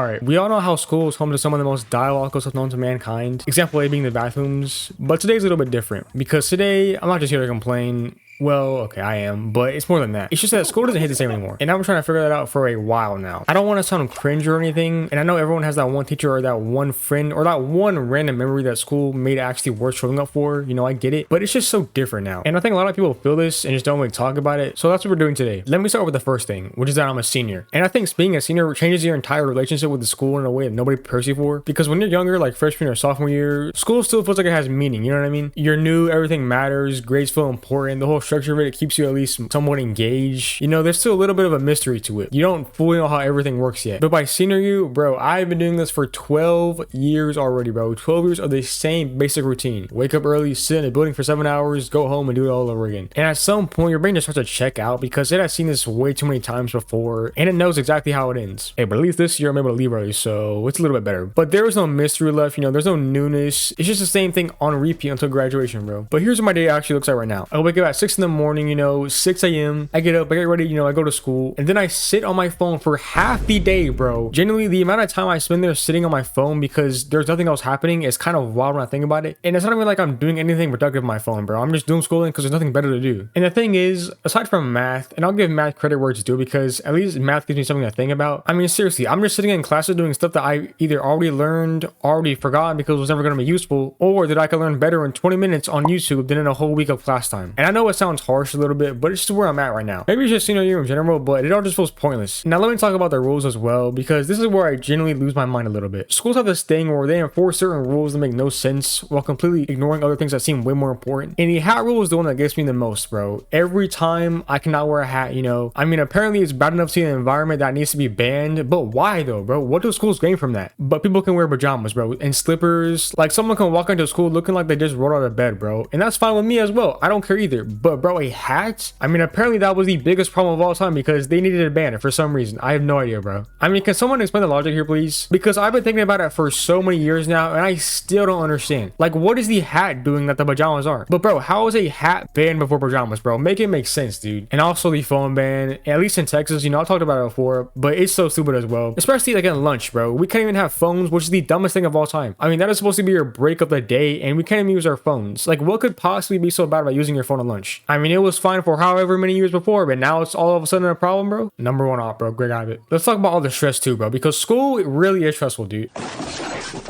Alright, we all know how school is home to some of the most diabolical stuff known to mankind. Example A being the bathrooms. But today's a little bit different. Because today, I'm not just here to complain. Well, okay, I am, but it's more than that. It's just that school doesn't hit the same anymore. And I'm trying to figure that out for a while now. I don't want to sound cringe or anything, and I know everyone has that one teacher or that one friend or that one random memory that school made it actually worth showing up for. You know, I get it, but it's just so different now. And I think a lot of people feel this and just don't really talk about it. So that's what we're doing today. Let me start with the first thing, which is that I'm a senior. And I think being a senior changes your entire relationship with the school in a way that nobody prepares you for. Because when you're younger, like freshman or sophomore year, school still feels like it has meaning, you know what I mean? You're new, everything matters, grades feel important, the whole structure of it keeps you at least somewhat engaged. You know, there's still a little bit of a mystery to it. You don't fully know how everything works yet. But by senior year, bro, I've been doing this for 12 years already, bro. 12 years of the same basic routine. Wake up early, sit in a building for 7 hours, go home and do it all over again. And at some point, your brain just starts to check out because it has seen this way too many times before and it knows exactly how it ends. Hey, but at least this year I'm able to leave early, so it's a little bit better. But there is no mystery left, you know, there's no newness. It's just the same thing on repeat until graduation, bro. But here's what my day actually looks like right now. I wake up at 6 in the morning, you know, 6 a.m. I get up, I get ready, you know, I go to school, and then I sit on my phone for half the day, bro. Generally, the amount of time I spend there sitting on my phone because there's nothing else happening is kind of wild when I think about it. And it's not even like I'm doing anything productive with my phone, bro. I'm just doom scrolling because there's nothing better to do. And the thing is, aside from math, and I'll give math credit where it's due because at least math gives me something to think about. I mean, seriously, I'm just sitting in classes doing stuff that I either already learned, already forgot because it was never going to be useful, or that I could learn better in 20 minutes on YouTube than in a whole week of class time. And I know it sounds harsh a little bit, but it's just where I'm at right now. Maybe it's just senior year in general, but it all just feels pointless. Now let me talk about the rules as well, because this is where I genuinely lose my mind a little bit. Schools have this thing where they enforce certain rules that make no sense while completely ignoring other things that seem way more important. And the hat rule is the one that gets me the most, bro. Every time I cannot wear a hat, you know. I mean, apparently it's bad enough to an environment that needs to be banned, but why though, bro? What do schools gain from that? But people can wear pajamas, bro, and slippers. Like someone can walk into school looking like they just rolled out of bed, bro. And that's fine with me as well. I don't care either. But bro, a hat? I mean, apparently that was the biggest problem of all time because they needed to ban it for some reason. I have no idea, bro. I mean, can someone explain the logic here, please? Because I've been thinking about it for so many years now and I still don't understand. Like, what is the hat doing that the pajamas aren't? But bro, how is a hat banned before pajamas, bro? Make it make sense, dude. And also the phone ban, at least in Texas, you know, I talked about it before, but it's so stupid as well. Especially like in lunch, bro. We can't even have phones, which is the dumbest thing of all time. I mean, that is supposed to be your break of the day and we can't even use our phones. Like, what could possibly be so bad about using your phone at lunch? I mean, it was fine for however many years before, but now it's all of a sudden a problem, bro. Number one off, bro. Great habit. Let's talk about all the stress too, bro, because school really is stressful, dude.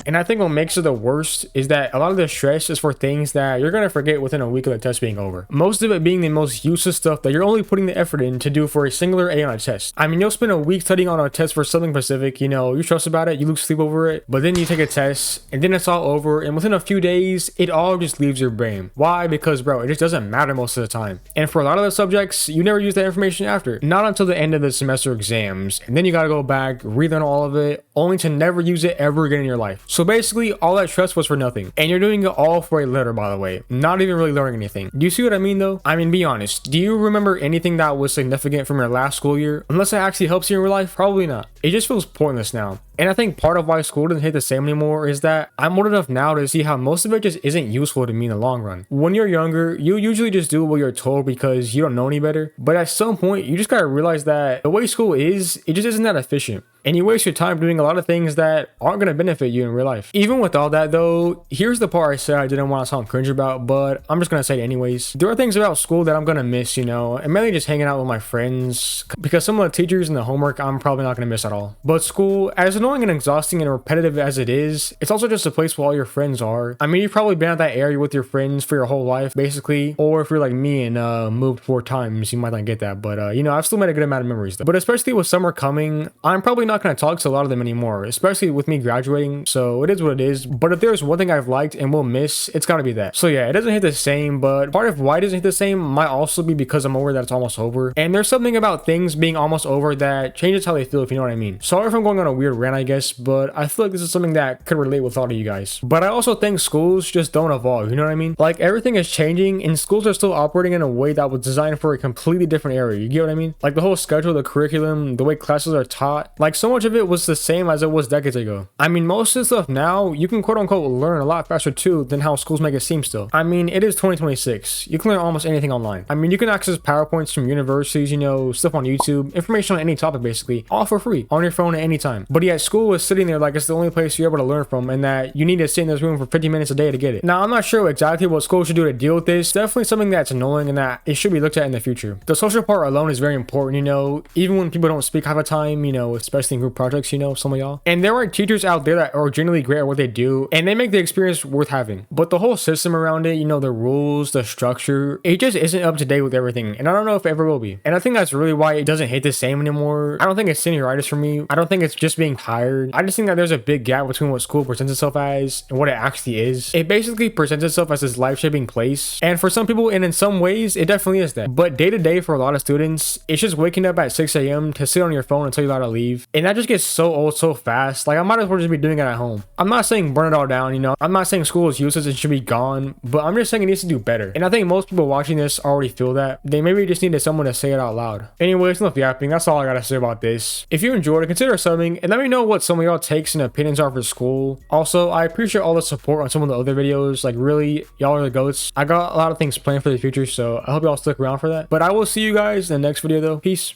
And I think what makes it the worst is that a lot of the stress is for things that you're gonna forget within a week of the test being over. Most of it being the most useless stuff that you're only putting the effort in to do for a singular A on a test. I mean, you'll spend a week studying on a test for something specific, you know, you stress about it, you lose sleep over it, but then you take a test and then it's all over and within a few days, it all just leaves your brain. Why? Because bro, it just doesn't matter most of the time. And for a lot of the subjects, you never use that information after. Not until the end of the semester exams. And then you gotta go back, relearn all of it, only to never use it ever again in your life. So basically, all that stress was for nothing. And you're doing it all for a letter, by the way. Not even really learning anything. Do you see what I mean, though? I mean, be honest. Do you remember anything that was significant from your last school year? Unless it actually helps you in real life? Probably not. It just feels pointless now. And I think part of why school doesn't hit the same anymore is that I'm old enough now to see how most of it just isn't useful to me in the long run. When you're younger, you usually just do what you're told because you don't know any better. But at some point, you just gotta realize that the way school is, it just isn't that efficient. And you waste your time doing a lot of things that aren't gonna benefit you in real life. Even with all that though, here's the part I said I didn't want to sound cringe about, but I'm just gonna say it anyways. There are things about school that I'm gonna miss, you know, and mainly just hanging out with my friends, because some of the teachers and the homework I'm probably not gonna miss at all. But school, as annoying and exhausting and repetitive as it is, it's also just a place where all your friends are. I mean, you've probably been at that area with your friends for your whole life, basically. Or if you're like me and moved 4 times, you might not get that. But you know, I've still made a good amount of memories though. But especially with summer coming, I'm probably not gonna talk to a lot of them anymore, especially with me graduating. So it is what it is. But if there's one thing I've liked and will miss, it's gotta be that. So yeah, it doesn't hit the same, but part of why it doesn't hit the same might also be because I'm aware that it's almost over. And there's something about things being almost over that changes how they feel, if you know what I mean. Sorry if I'm going on a weird rant, I guess, but I feel like this is something that could relate with a lot of you guys. But I also think schools just don't evolve, you know what I mean? Like, everything is changing and schools are still operating in a way that was designed for a completely different area, you get what I mean? Like the whole schedule, the curriculum, the way classes are taught. Like so much of it was the same as it was decades ago. I mean, most of the stuff now, you can quote unquote learn a lot faster too than how schools make it seem still. I mean, it is 2026. You can learn almost anything online. I mean, you can access PowerPoints from universities, you know, stuff on YouTube, information on any topic basically, all for free, on your phone at any time. But yet school is sitting there like it's the only place you're able to learn from, and that you need to sit in this room for 50 minutes a day to get it. Now, I'm not sure exactly what school should do to deal with this. Definitely something that's annoying and that it should be looked at in the future. The social part alone is very important, you know, even when people don't speak half the time, you know, especially in group projects, you know, some of y'all. And there are teachers out there that are genuinely great at what they do, and they make the experience worth having. But the whole system around it, you know, the rules, the structure, it just isn't up to date with everything. And I don't know if it ever will be. And I think that's really why it doesn't hit the same anymore. I don't think it's senioritis for me. I don't think it's just being tired. I just think that there's a big gap between what school presents itself as and what it actually is. It basically presents itself as this life-shaping place. And for some people, and in some ways, it definitely is that. But day to day for a lot of students, it's just waking up at 6 a.m. to sit on your phone until you're allowed to leave. And that just gets so old so fast. Like, I might as well just be doing it at home. I'm not saying burn it all down, you know. I'm not saying school is useless and should be gone, but I'm just saying it needs to do better. And I think most people watching this already feel that. They maybe just needed someone to say it out loud. Anyways, enough yapping. That's all I gotta say about this. If you enjoyed it, consider subbing and let me know what some of y'all takes and opinions are for school. Also, I appreciate all the support on some of the other videos. Like, really, y'all are the goats. I got a lot of things planned for the future, so I hope y'all stick around for that. But I will see you guys in the next video though. Peace.